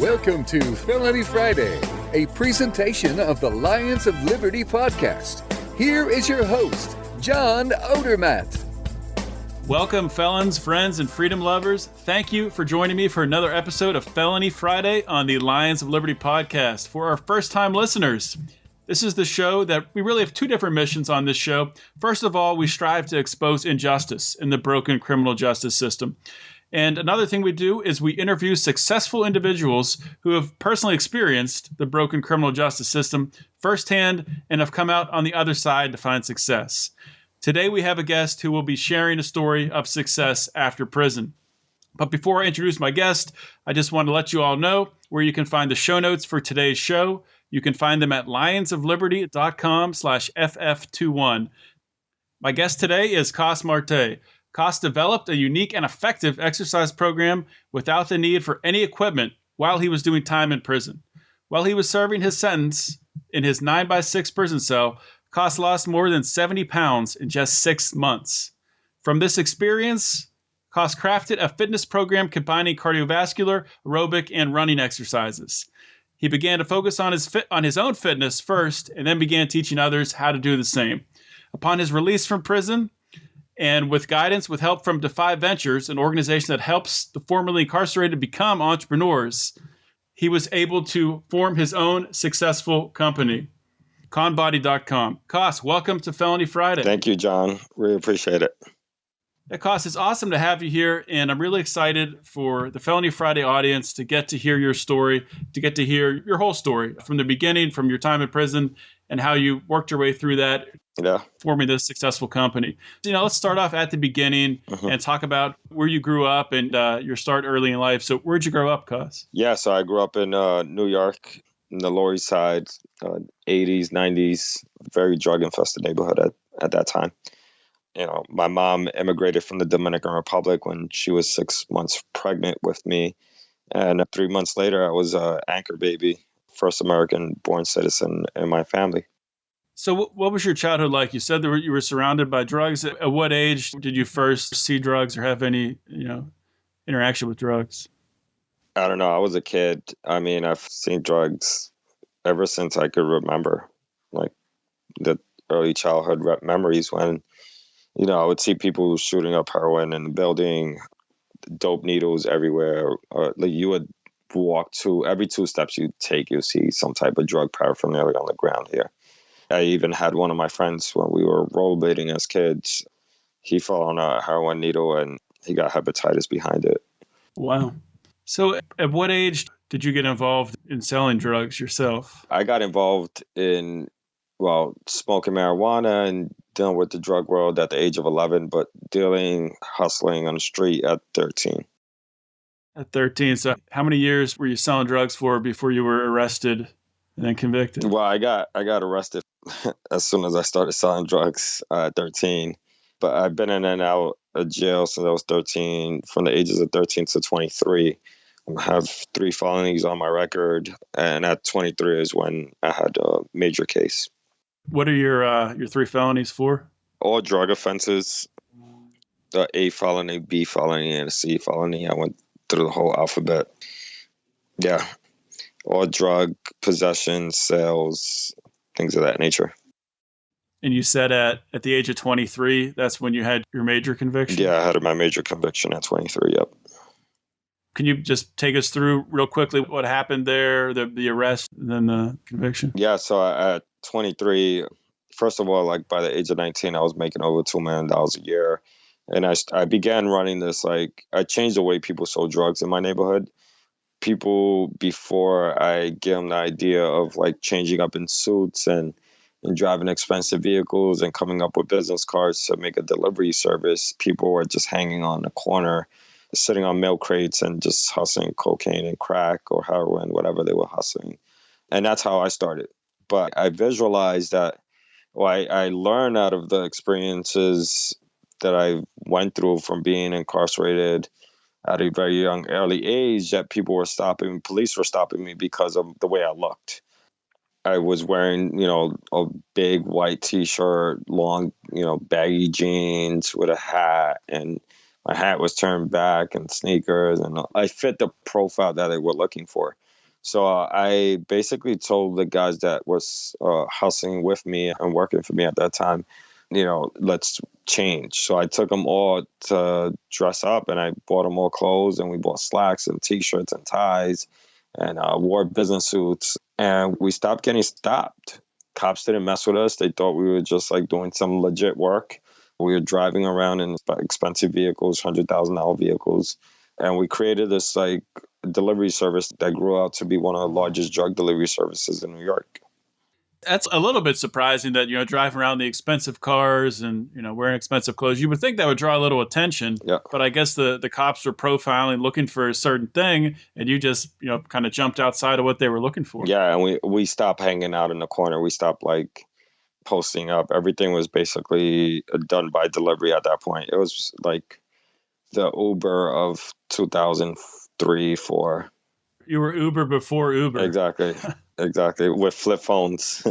Welcome to Felony Friday, a presentation of the Lions of Liberty podcast. Here is your host, John Odermatt. Welcome, felons, friends, and freedom lovers. Thank you for joining me for another episode of Felony Friday on the Lions of Liberty podcast. For our first-time listeners, this is the show that we really have two different missions on this show. First of all, we strive to expose injustice in the broken criminal justice system. And another thing we do is we interview successful individuals who have personally experienced the broken criminal justice system firsthand and have come out on the other side to find success. Today we have a guest who will be sharing a story of success after prison. But before I introduce my guest, I just want to let you all know where you can find the show notes for today's show. You can find them at lionsofliberty.com/ff21. My guest today is Cos Marte. Cos developed a unique and effective exercise program without the need for any equipment while he was doing time in prison. While he was serving his sentence in his 9x6 prison cell, Cos lost more than 70 pounds in just 6 months. From this experience, Cos crafted a fitness program combining cardiovascular, aerobic, and running exercises. He began to focus on his own fitness first and then began teaching others how to do the same. Upon his release from prison, and with guidance with help from Defy Ventures, an organization that helps the formerly incarcerated become entrepreneurs, he was able to form his own successful company, Conbody.com. Cos, welcome to Felony Friday. Thank you, John. Really appreciate it. Yeah, Cos, it's awesome to have you here, and I'm really excited for the Felony Friday audience to get to hear your story, to get to hear your whole story from the beginning, from your time in prison, and how you worked your way through that, forming this successful company. Let's start off at the beginning and talk about where you grew up and your start early in life. So where'd you grow up, Cos? Yeah, so I grew up in New York, in the Lower East Side, 80s, 90s, very drug-infested neighborhood at that time. My mom immigrated from the Dominican Republic when she was 6 months pregnant with me. And 3 months later, I was an anchor baby, first American-born citizen in my family. So what was your childhood like? You said that you were surrounded by drugs. At what age did you first see drugs or have any, interaction with drugs? I don't know. I was a kid. I mean, I've seen drugs ever since I could remember, like the early childhood memories when, I would see people shooting up heroin in the building, dope needles everywhere. Or like you would walk every 2 steps you take, you'll see some type of drug paraphernalia on the ground here. I even had one of my friends when we were rollerblading as kids. He fell on a heroin needle and he got hepatitis behind it. Wow. So at what age did you get involved in selling drugs yourself? I got involved in, smoking marijuana and dealing with the drug world at the age of 11, but hustling on the street at 13. At 13. So how many years were you selling drugs for before you were arrested and then convicted? Well, I got arrested as soon as I started selling drugs at 13. But I've been in and out of jail since I was 13, from the ages of 13 to 23. I have 3 felonies on my record. And at 23 is when I had a major case. What are your 3 felonies for? All drug offenses. The A felony, B felony, and a C felony. I went through the whole alphabet. Yeah. All drug possession, sales, things of that nature. And you said at the age of 23, that's when you had your major conviction? Yeah, I had my major conviction at 23, yep. Can you just take us through real quickly what happened there, the arrest, and then the conviction? Yeah, so at 23, first of all, by the age of 19, I was making over $2 million a year. And I began running this, I changed the way people sold drugs in my neighborhood. People, before I gave them the idea of changing up in suits and driving expensive vehicles and coming up with business cards to make a delivery service, people were just hanging on the corner, sitting on milk crates and just hustling cocaine and crack or heroin, whatever they were hustling. And that's how I started. But I visualized that, I learned out of the experiences that I went through from being incarcerated at a very young, early age, that police were stopping me because of the way I looked. I was wearing, a big white t-shirt, long, baggy jeans with a hat, and my hat was turned back and sneakers, and I fit the profile that they were looking for. So I basically told the guys that was hustling with me and working for me at that time, let's change. So I took them all to dress up, and I bought them all clothes, and we bought slacks and T-shirts and ties and wore business suits, and we stopped getting stopped. Cops didn't mess with us. They thought we were just like doing some legit work. We were driving around in expensive vehicles, $100,000 vehicles. And we created this like delivery service that grew out to be one of the largest drug delivery services in New York. That's a little bit surprising that, driving around the expensive cars and, wearing expensive clothes. You would think that would draw a little attention. Yeah. But I guess the cops were profiling, looking for a certain thing, and you just, kind of jumped outside of what they were looking for. Yeah, and we stopped hanging out in the corner. We stopped like posting up. Everything was basically done by delivery at that point. It was like the Uber of 2003, 4. You were Uber before Uber. Exactly. With flip phones.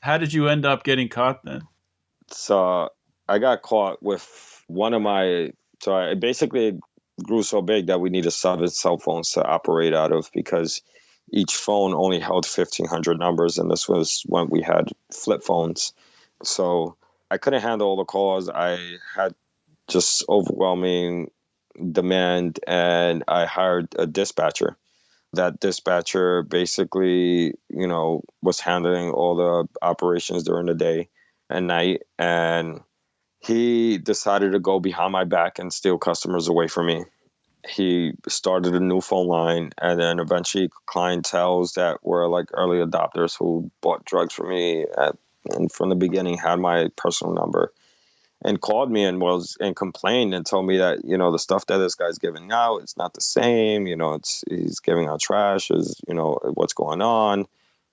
How did you end up getting caught then? So I got caught with I basically grew so big that we needed 7 cell phones to operate out of, because each phone only held 1,500 numbers. And this was when we had flip phones. So I couldn't handle all the calls. I had just overwhelming demand, and I hired a dispatcher. That dispatcher basically, was handling all the operations during the day and night. And he decided to go behind my back and steal customers away from me. He started a new phone line, and then eventually clientels that were like early adopters who bought drugs from me and from the beginning had my personal number and called me and complained and told me that, the stuff that this guy's giving out, it's not the same, he's giving out trash, what's going on.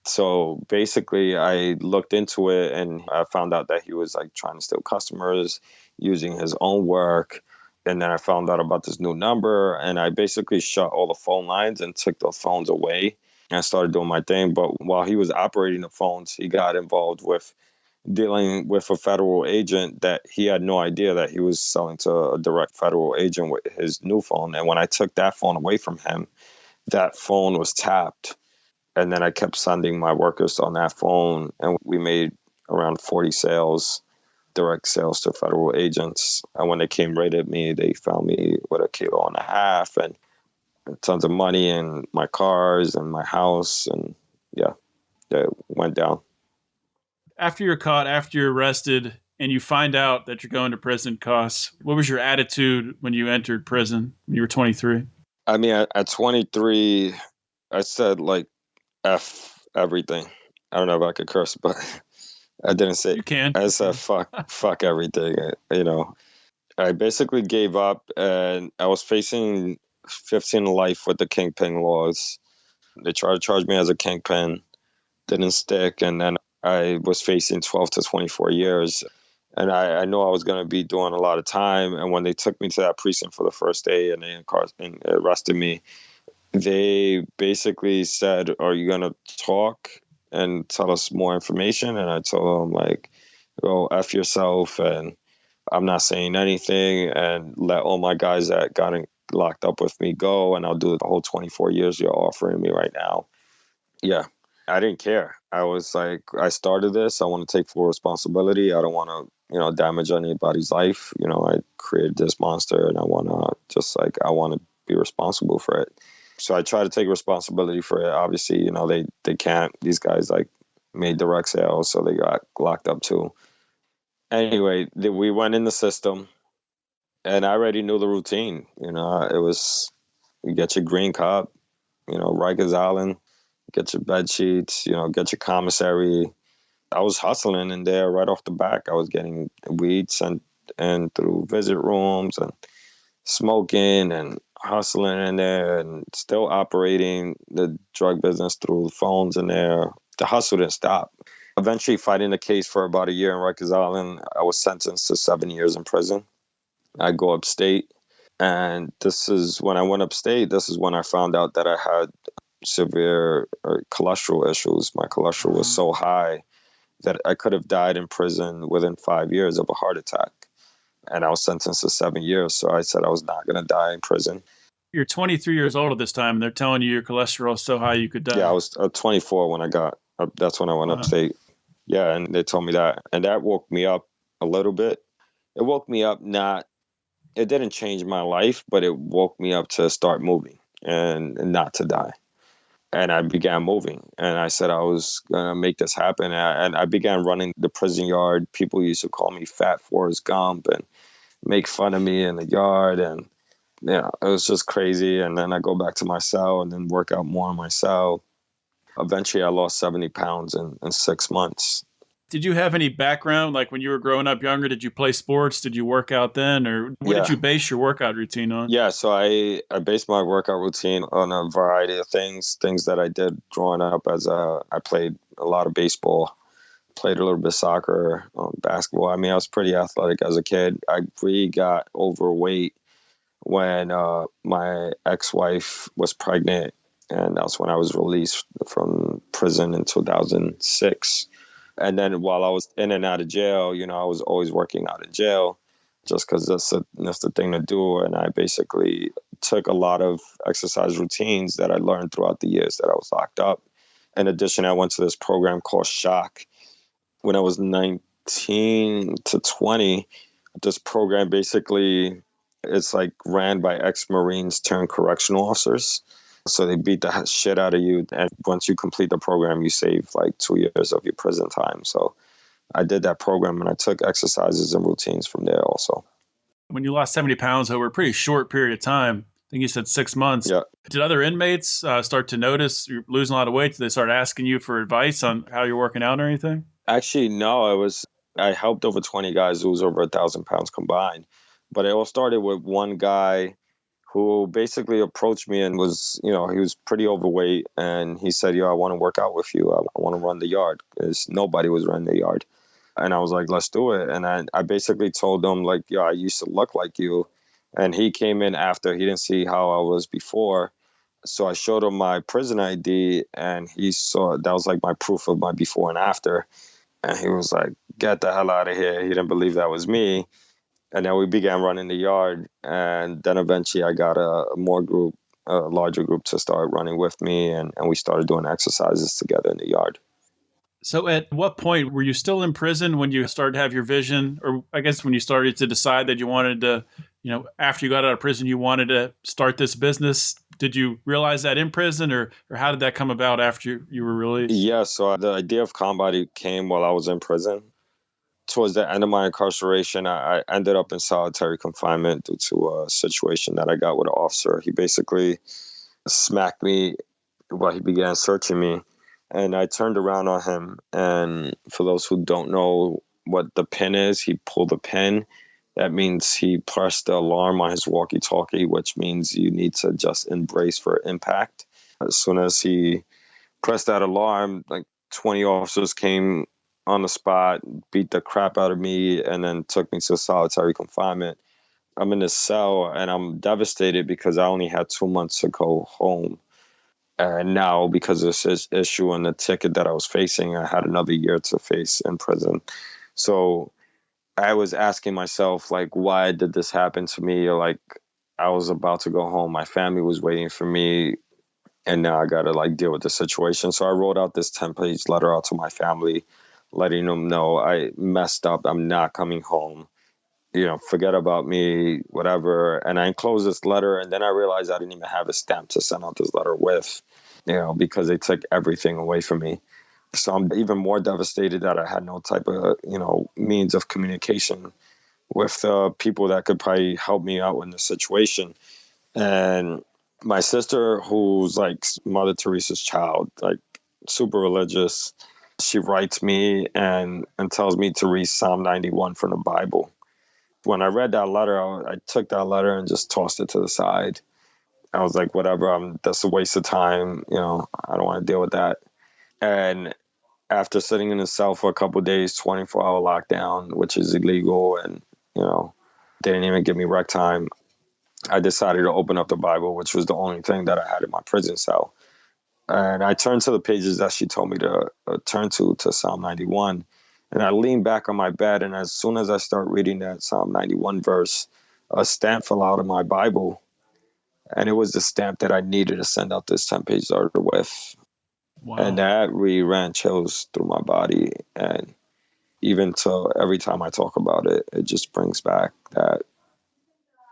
So basically I looked into it, and I found out that he was like trying to steal customers using his own work. And then I found out about this new number, and I basically shut all the phone lines and took the phones away, and I started doing my thing. But while he was operating the phones, he got involved with dealing with a federal agent that he had no idea that he was selling to a direct federal agent with his new phone. And when I took that phone away from him, that phone was tapped. And then I kept sending my workers on that phone, and we made around 40 sales, direct sales to federal agents. And when they came right at me, they found me with 1.5 kilos and tons of money and my cars and my house. And yeah, it went down. After you're caught, after you're arrested, and you find out that you're going to prison, Cos, what was your attitude when you entered prison when you were 23? I mean, at 23, I said like F everything. I don't know if I could curse, but I didn't say. You can. I said fuck everything. I basically gave up, and I was facing 15 to life with the kingpin laws. They tried to charge me as a kingpin, didn't stick, and then I was facing 12 to 24 years. And I know I was going to be doing a lot of time. And when they took me to that precinct for the first day and they arrested me, they basically said, "Are you going to talk and tell us more information?" And I told them, like, "Go F yourself, and I'm not saying anything, and let all my guys that got locked up with me go, and I'll do the whole 24 years you're offering me right now." Yeah. I didn't care. I was like, I started this. I want to take full responsibility. I don't want to, damage anybody's life. I created this monster, and I want to be responsible for it. So I try to take responsibility for it. Obviously, they can't. These guys like made direct sales, so they got locked up too. Anyway, we went in the system, and I already knew the routine. It was, you get your green cup, Rikers Island, get your bed sheets, get your commissary. I was hustling in there right off the back. I was getting weed sent in through visit rooms and smoking and hustling in there and still operating the drug business through the phones in there. The hustle didn't stop. Eventually fighting the case for about a year in Rikers Island, I was sentenced to 7 years in prison. I go upstate. And this is when I went upstate, this is when I found out that I had severe cholesterol issues. My cholesterol was so high that I could have died in prison within 5 years of a heart attack. And I was sentenced to 7 years. So I said I was not going to die in prison. You're 23 years old at this time, and they're telling you your cholesterol is so high you could die. Yeah, I was 24 when I got up. That's when I went upstate. Yeah, and they told me that. And that woke me up a little bit. It woke me up it didn't change my life, but it woke me up to start moving and not to die. And I began moving. And I said I was going to make this happen. And I began running the prison yard. People used to call me Fat Forrest Gump and make fun of me in the yard. And yeah, it was just crazy. And then I go back to my cell and then work out more in my cell. Eventually, I lost 70 pounds in 6 months. Did you have any background, like when you were growing up younger? Did you play sports? Did you work out then? Or what did you base your workout routine on? Yeah, so I based my workout routine on a variety of things that I did growing up. I played a lot of baseball, played a little bit of soccer, basketball. I mean, I was pretty athletic as a kid. I really got overweight when my ex-wife was pregnant, and that's when I was released from prison in 2006. And then while I was in and out of jail, I was always working out of jail just because that's the thing to do. And I basically took a lot of exercise routines that I learned throughout the years that I was locked up. In addition, I went to this program called Shock when I was 19 to 20. This program basically it's like ran by ex-Marines turned correctional officers. So they beat the shit out of you. And once you complete the program, you save like 2 years of your prison time. So I did that program and I took exercises and routines from there also. When you lost 70 pounds over a pretty short period of time, I think you said 6 months. Yeah. Did other inmates start to notice you're losing a lot of weight? Did they start asking you for advice on how you're working out or anything? Actually, no. I helped over 20 guys lose over 1,000 pounds combined. But it all started with one guy who basically approached me and was, he was pretty overweight. And he said, I want to work out with you. I want to run the yard because nobody was running the yard. And I was like, let's do it. And I basically told him, like, I used to look like you. And he came in after. He didn't see how I was before. So I showed him my prison ID and he saw that was like my proof of my before and after. And he was like, get the hell out of here. He didn't believe that was me. And then we began running the yard. And then eventually I got a larger group to start running with me. And we started doing exercises together in the yard. So at what point were you still in prison when you started to have your vision? Or I guess when you started to decide that you wanted to, after you got out of prison, you wanted to start this business? Did you realize that in prison or how did that come about after you were released? Yeah, so the idea of ConBody came while I was in prison. Towards the end of my incarceration, I ended up in solitary confinement due to a situation that I got with an officer. He basically smacked me while he began searching me. And I turned around on him. And for those who don't know what the pin is, he pulled the pin. That means he pressed the alarm on his walkie-talkie, which means you need to just embrace for impact. As soon as he pressed that alarm, like 20 officers came on the spot, beat the crap out of me, and then took me to solitary confinement. I'm in this cell, and I'm devastated because I only had 2 months to go home. And now, because of this issue and the ticket that I was facing, I had another year to face in prison. So I was asking myself, like, why did this happen to me? Or, like, I was about to go home. My family was waiting for me. And now I got to, like, deal with the situation. So I wrote out this 10-page letter out to my family, letting them know I messed up. I'm not coming home. Forget about me, whatever. And I enclosed this letter. And then I realized I didn't even have a stamp to send out this letter with, because they took everything away from me. So I'm even more devastated that I had no type of, means of communication with people that could probably help me out in the situation. And my sister, who's like Mother Teresa's child, like super religious, she writes me and tells me to read Psalm 91 from the Bible. When I read that letter, I took that letter and just tossed it to the side. I was like, whatever, that's a waste of time. I don't want to deal with that. And after sitting in the cell for a couple of days, 24-hour lockdown, which is illegal, and, they didn't even give me rec time, I decided to open up the Bible, which was the only thing that I had in my prison cell. And I turned to the pages that she told me to turn to Psalm 91. And I leaned back on my bed, and as soon as I start reading that Psalm 91 verse, a stamp fell out of my Bible. And it was the stamp that I needed to send out this 10-page article with. Wow. And that really ran chills through my body. And even till every time I talk about it, it just brings back that,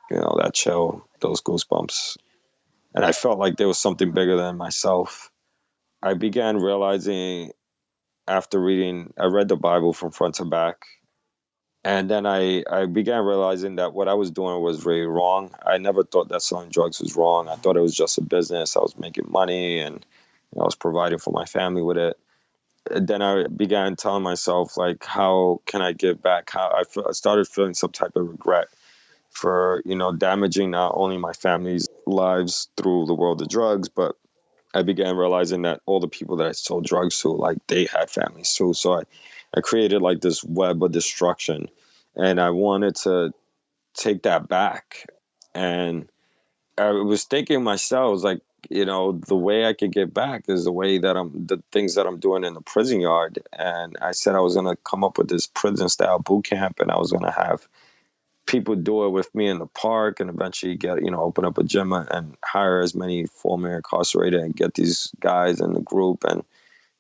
that chill, those goosebumps. And I felt like there was something bigger than myself. I began realizing after I read the Bible from front to back. And then I began realizing that what I was doing was really wrong. I never thought that selling drugs was wrong. I thought it was just a business. I was making money and I was providing for my family with it. And then I began telling myself, like, how can I give back? I started feeling some type of regret for, damaging not only my family's lives through the world of drugs, but I began realizing that all the people that I sold drugs to, like, they had families too. So I created like this web of destruction, and I wanted to take that back. And I was thinking myself, I was like, the way I could get back is the things that I'm doing in the prison yard. And I said I was going to come up with this prison style boot camp, and I was going to have people do it with me in the park, and eventually get, open up a gym and hire as many former incarcerated and get these guys in the group and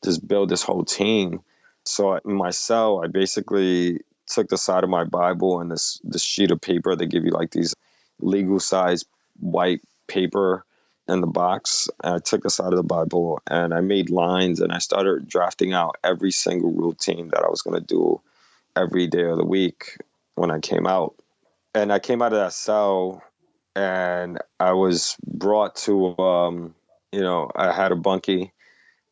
just build this whole team. So in my cell, I basically took the side of my Bible and this sheet of paper. They give you like these legal size white paper in the box. And I took the side of the Bible and I made lines, and I started drafting out every single routine that I was going to do every day of the week when I came out. And I came out of that cell, and I was brought to, I had a bunkie.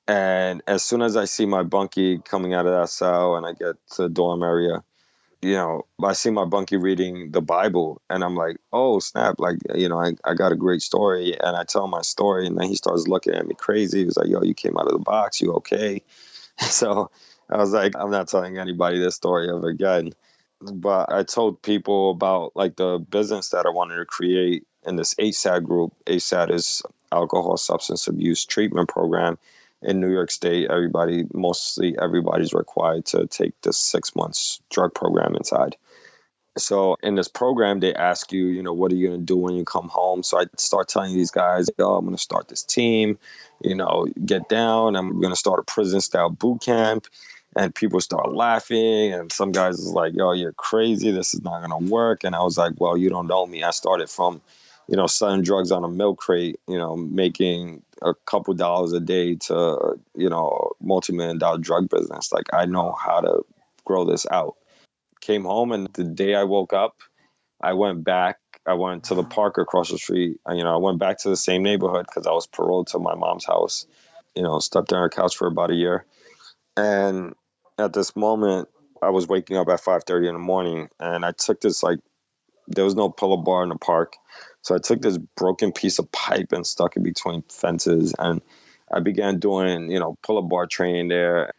And as soon as I see my bunkie coming out of that cell and I get to the dorm area, I see my bunkie reading the Bible, and I'm like, oh, snap. Like, I got a great story. And I tell him my story, and then he starts looking at me crazy. He was like, yo, you came out of the box. You okay? So I was like, I'm not telling anybody this story ever again. But I told people about like the business that I wanted to create in this ASAT group. ASAT is Alcohol Substance Abuse Treatment Program. In New York State, everybody's required to take this 6 months drug program inside. So in this program, they ask you, what are you going to do when you come home? So I start telling these guys, I'm going to start this team, get down. I'm going to start a prison style boot camp. And people start laughing. And some guys is like, yo, you're crazy. This is not going to work. And I was like, well, you don't know me. I started from, selling drugs on a milk crate, making a couple dollars a day to, multi-million-dollar drug business. Like, I know how to grow this out. Came home, and the day I woke up, I went to the park across the street. I went back to the same neighborhood because I was paroled to my mom's house, slept on her couch for about a year. And at this moment, I was waking up at 5:30 in the morning, and I took this, there was no pull-up bar in the park. So I took this broken piece of pipe and stuck it between fences, and I began doing, pull-up bar training there.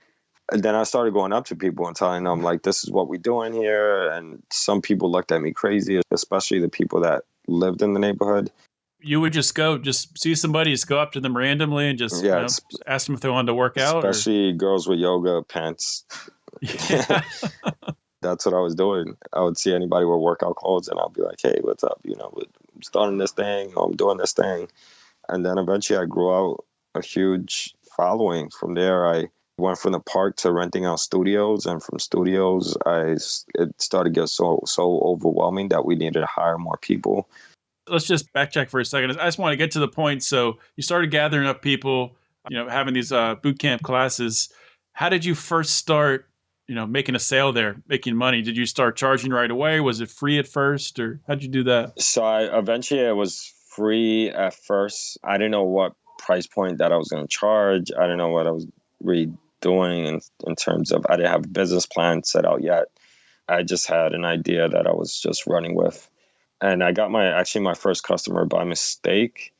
And then I started going up to people and telling them, like, this is what we're doing here. And some people looked at me crazy, especially the people that lived in the neighborhood. You would just see somebody, just go up to them randomly and just ask them if they wanted to work out? Especially girls with yoga pants. Yeah. That's what I was doing. I would see anybody with workout clothes, and I'll be like, hey, what's up? I'm starting this thing, I'm doing this thing. And then eventually I grew out a huge following. From there, I went from the park to renting out studios. And from studios, it started to get so overwhelming that we needed to hire more people. Let's just backtrack for a second. I just want to get to the point. So you started gathering up people, having these boot camp classes. How did you first start, making a sale there, making money? Did you start charging right away? Was it free at first, or how'd you do that? So eventually it was free at first. I didn't know what price point that I was going to charge. I didn't know what I was really doing in terms of, I didn't have a business plan set out yet. I just had an idea that I was just running with. And I got my first customer by mistake.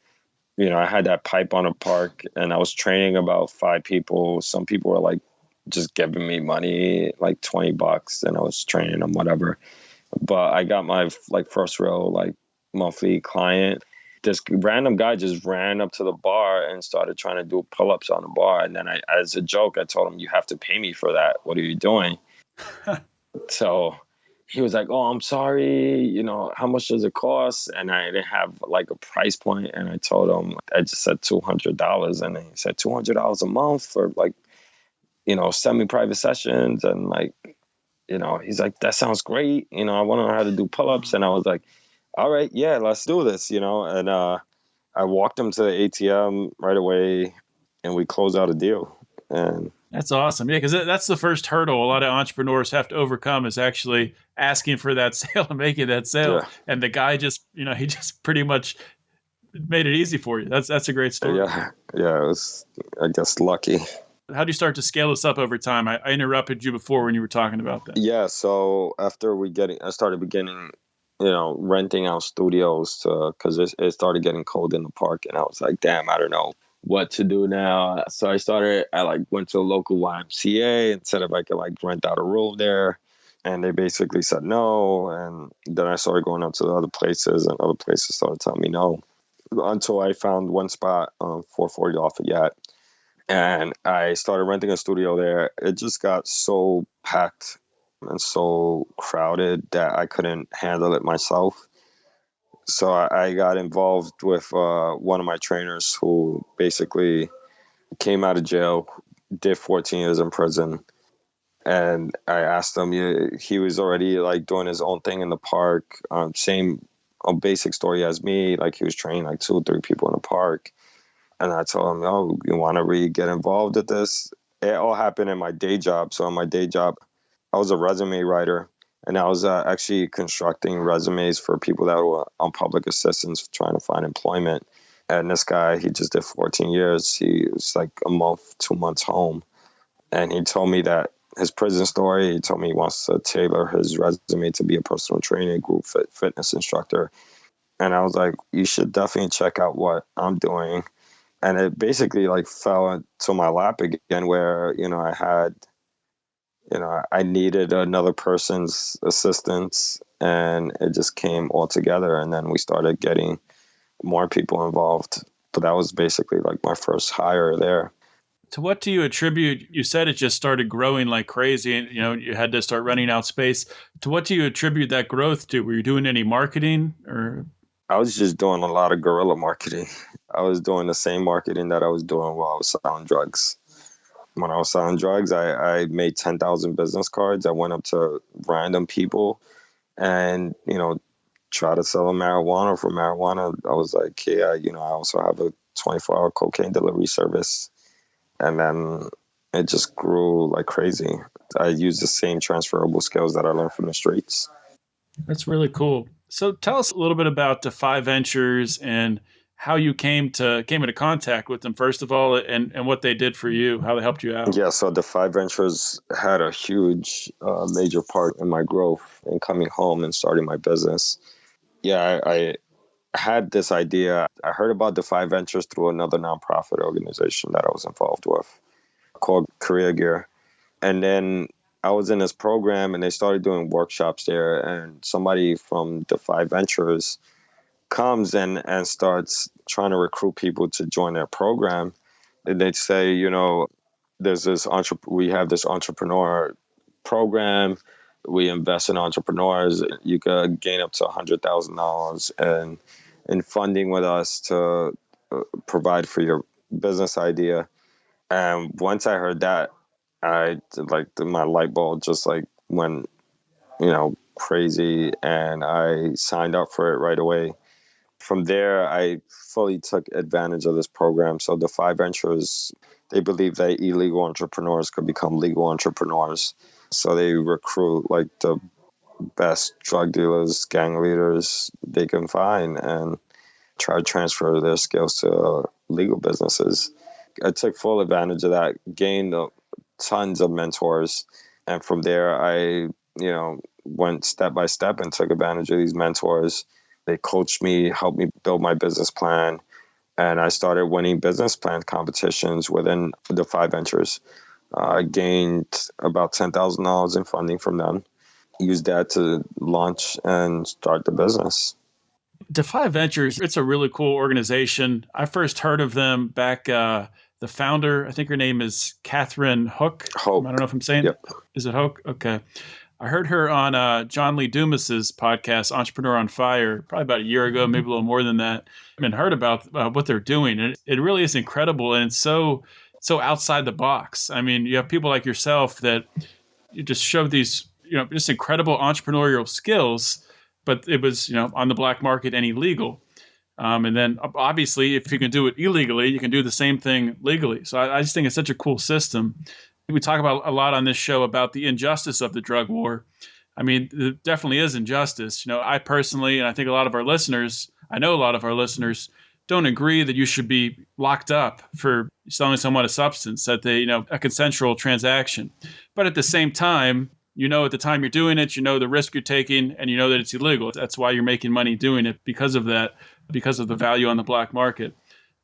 I had that pipe on a park, and I was training about 5 people. Some people were like just giving me money, like $20, and I was training them, whatever. But I got my first real monthly client. This random guy just ran up to the bar and started trying to do pull-ups on the bar. And then as a joke, I told him, you have to pay me for that. What are you doing? So he was like, "Oh, I'm sorry, how much does it cost?" And I didn't have like a price point, and I told him I just said $200, and he said $200 a month for like, semi-private sessions, and like, he's like, "That sounds great. I want to know how to do pull-ups," and I was like, "All right, yeah, let's do this," and I walked him to the ATM right away, and we closed out a deal. And that's awesome. Yeah, because that's the first hurdle a lot of entrepreneurs have to overcome is actually asking for that sale and making that sale. Yeah. And the guy just, he just pretty much made it easy for you. That's a great story. Yeah, it was, I guess, lucky. How do you start to scale this up over time? I interrupted you before when you were talking about that. Yeah, so after I started beginning, renting out studios because it started getting cold in the park, and I was like, damn, I don't know what to do now. So I went to a local YMCA and said if I could like rent out a room there, and they basically said no. And then I started going up to the other places, and other places started telling me no, until I found one spot on 440 Lafayette, and I started renting a studio there. It just got so packed and so crowded that I couldn't handle it myself. So I got involved with one of my trainers who basically came out of jail, did 14 years in prison. And I asked him, he was already like doing his own thing in the park, same basic story as me. Like he was training like 2 or 3 people in the park. And I told him, oh, you want to really get involved with this? It all happened in my day job. So in my day job, I was a resume writer. And I was actually constructing resumes for people that were on public assistance trying to find employment. And this guy, he just did 14 years. He was like a month, 2 months home. And he told me that his prison story, he told me he wants to tailor his resume to be a personal trainer, group fitness instructor. And I was like, you should definitely check out what I'm doing. And it basically like fell into my lap again where, I had... I needed another person's assistance, and it just came all together. And then we started getting more people involved. But that was basically like my first hire there. To what do you attribute? You said it just started growing like crazy, and you had to start running out space. To what do you attribute that growth to? Were you doing any marketing, or? I was just doing a lot of guerrilla marketing. I was doing the same marketing that I was doing while I was selling drugs. When I was selling drugs, I made 10,000 business cards. I went up to random people and, try to sell them marijuana. For marijuana, I was like, yeah, I also have a 24-hour cocaine delivery service. And then it just grew like crazy. I used the same transferable skills that I learned from the streets. That's really cool. So tell us a little bit about Defy Ventures and how you came into contact with them, first of all, and what they did for you, how they helped you out. Yeah, so Defy Ventures had a huge, major part in my growth and coming home and starting my business. Yeah, I had this idea. I heard about Defy Ventures through another nonprofit organization that I was involved with called Career Gear. And then I was in this program, and they started doing workshops there, and somebody from Defy Ventures comes and starts trying to recruit people to join their program. And they'd say, there's we have this entrepreneur program. We invest in entrepreneurs. You could gain up to $100,000 in funding with us to provide for your business idea. And once I heard that, my light bulb just like went, crazy, and I signed up for it right away. From there, I fully took advantage of this program. So Defy Ventures, they believe that illegal entrepreneurs could become legal entrepreneurs. So they recruit like the best drug dealers, gang leaders they can find, and try to transfer their skills to legal businesses. I took full advantage of that, gained tons of mentors. And from there, I, went step by step and took advantage of these mentors. They coached me, helped me build my business plan. And I started winning business plan competitions within Defy Ventures. I gained about $10,000 in funding from them. Used that to launch and start the business. Defy Ventures, it's a really cool organization. I first heard of them back, the founder, I think her name is Catherine Hook. Hoke. I don't know if I'm saying Yep. Is it Hoke? Okay. I heard her on John Lee Dumas's podcast, Entrepreneur on Fire, probably about a year ago, maybe a little more than that, and heard about what they're doing. And it really is incredible. And it's so outside the box. I mean, you have people like yourself that you just show these, just incredible entrepreneurial skills, but it was, on the black market and illegal. And then obviously, if you can do it illegally, you can do the same thing legally. So I just think it's such a cool system. We talk about a lot on this show about the injustice of the drug war. I mean, there definitely is injustice. I personally, and I think a lot of our listeners, don't agree that you should be locked up for selling someone a substance that a consensual transaction. But at the same time, at the time you're doing it, the risk you're taking, and that it's illegal. That's why you're making money doing it, because of that, because of the value on the black market.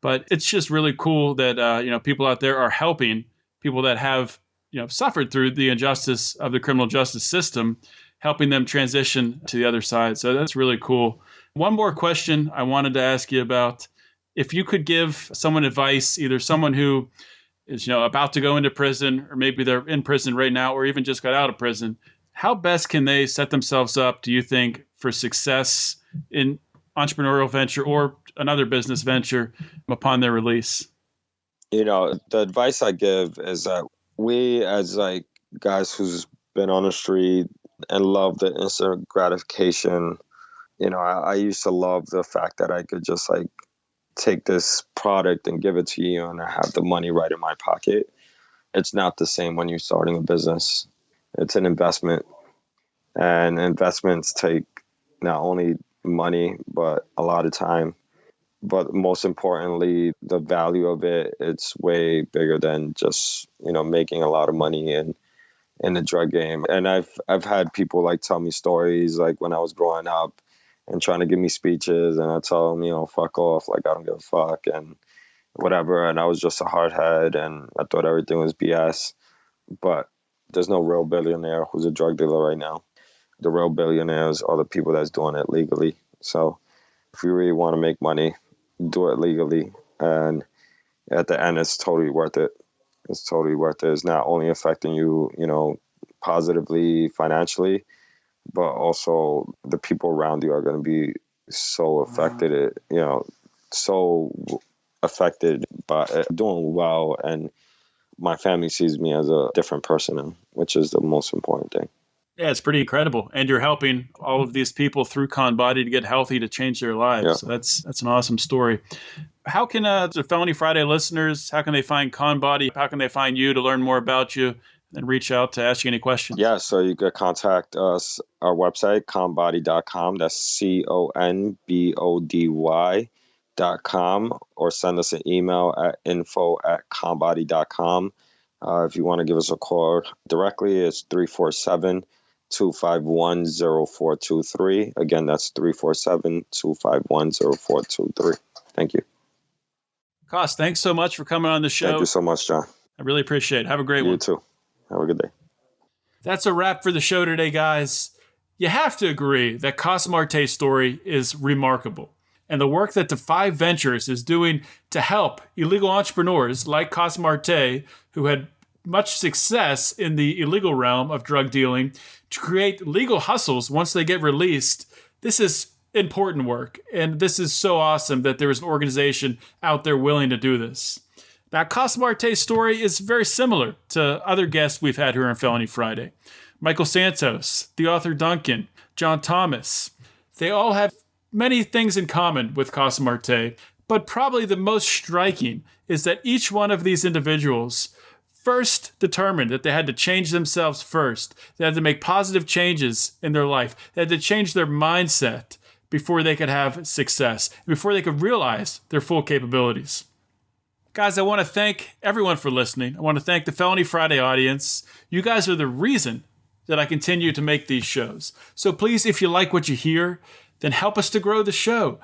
But it's just really cool that, people out there are helping people that have, suffered through the injustice of the criminal justice system, helping them transition to the other side. So that's really cool. One more question I wanted to ask you about. If you could give someone advice, either someone who is, about to go into prison, or maybe they're in prison right now, or even just got out of prison, how best can they set themselves up, do you think, for success in entrepreneurial venture or another business venture upon their release? The advice I give is that we, as guys who's been on the street and love the instant gratification, I used to love the fact that I could just take this product and give it to you and I have the money right in my pocket. It's not the same when you're starting a business. It's an investment, and investments take not only money, but a lot of time. But most importantly, the value of it, it's way bigger than just, making a lot of money in the drug game. And I've had people tell me stories when I was growing up and trying to give me speeches, and I tell them, fuck off, I don't give a fuck and whatever. And I was just a hardhead and I thought everything was BS. But there's no real billionaire who's a drug dealer right now. The real billionaires are the people that's doing it legally. So if you really want to make money, do it legally, and at the end it's totally worth it. It's totally worth it. It's not only affecting you, positively financially, but also the people around you are going to be so affected, so affected by doing well. And my family sees me as a different person now, which is the most important thing. Yeah, it's pretty incredible. And you're helping all of these people through ConBody to get healthy, to change their lives. Yeah. So that's an awesome story. How can the Felony Friday listeners, how can they find ConBody? How can they find you to learn more about you and reach out to ask you any questions? Yeah, so you could contact us, our website, conbody.com. That's CONBODY.com, or send us an email at info@conbody.com. If you want to give us a call directly, it's 347-251-0423. Again, that's 347-251-0423. Thank you. Cos, thanks so much for coming on the show. Thank you so much, John. I really appreciate it. Have a great one. You too. Have a good day. That's a wrap for the show today, guys. You have to agree that Cos Marte's story is remarkable. And the work that Defy Ventures is doing to help illegal entrepreneurs like Cos Marte, who had much success in the illegal realm of drug dealing, to create legal hustles once they get released. This is important work. And this is so awesome that there is an organization out there willing to do this. Now, Cos Marte's story is very similar to other guests we've had here on Felony Friday. Michael Santos, the author Duncan, John Thomas. They all have many things in common with Cos Marte, but probably the most striking is that each one of these individuals first determined that they had to change themselves first. They had to make positive changes in their life. They had to change their mindset before they could have success, before they could realize their full capabilities. Guys, I want to thank everyone for listening. I want to thank the Felony Friday audience. You guys are the reason that I continue to make these shows. So please, if you like what you hear, then help us to grow the show.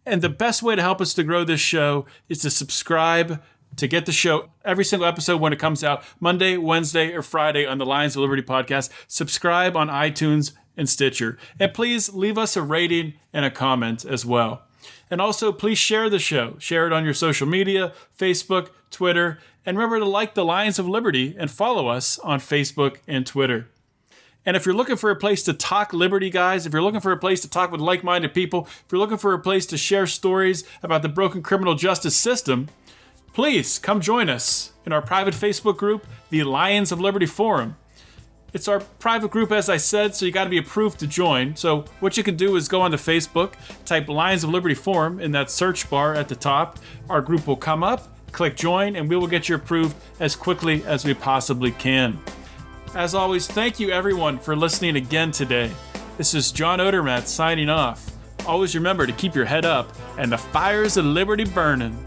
And the best way to help us to grow this show is to subscribe, to get the show every single episode when it comes out, Monday, Wednesday, or Friday on the Lions of Liberty podcast. Subscribe on iTunes and Stitcher. And please leave us a rating and a comment as well. And also, please share the show. Share it on your social media, Facebook, Twitter. And remember to like the Lions of Liberty and follow us on Facebook and Twitter. And if you're looking for a place to talk liberty, guys, if you're looking for a place to talk with like-minded people, if you're looking for a place to share stories about the broken criminal justice system, please come join us in our private Facebook group, the Lions of Liberty Forum. It's our private group, as I said, so you got to be approved to join. So what you can do is go onto Facebook, type Lions of Liberty Forum in that search bar at the top. Our group will come up, click join, and we will get you approved as quickly as we possibly can. As always, thank you everyone for listening again today. This is John Odermatt signing off. Always remember to keep your head up and the fires of liberty burning.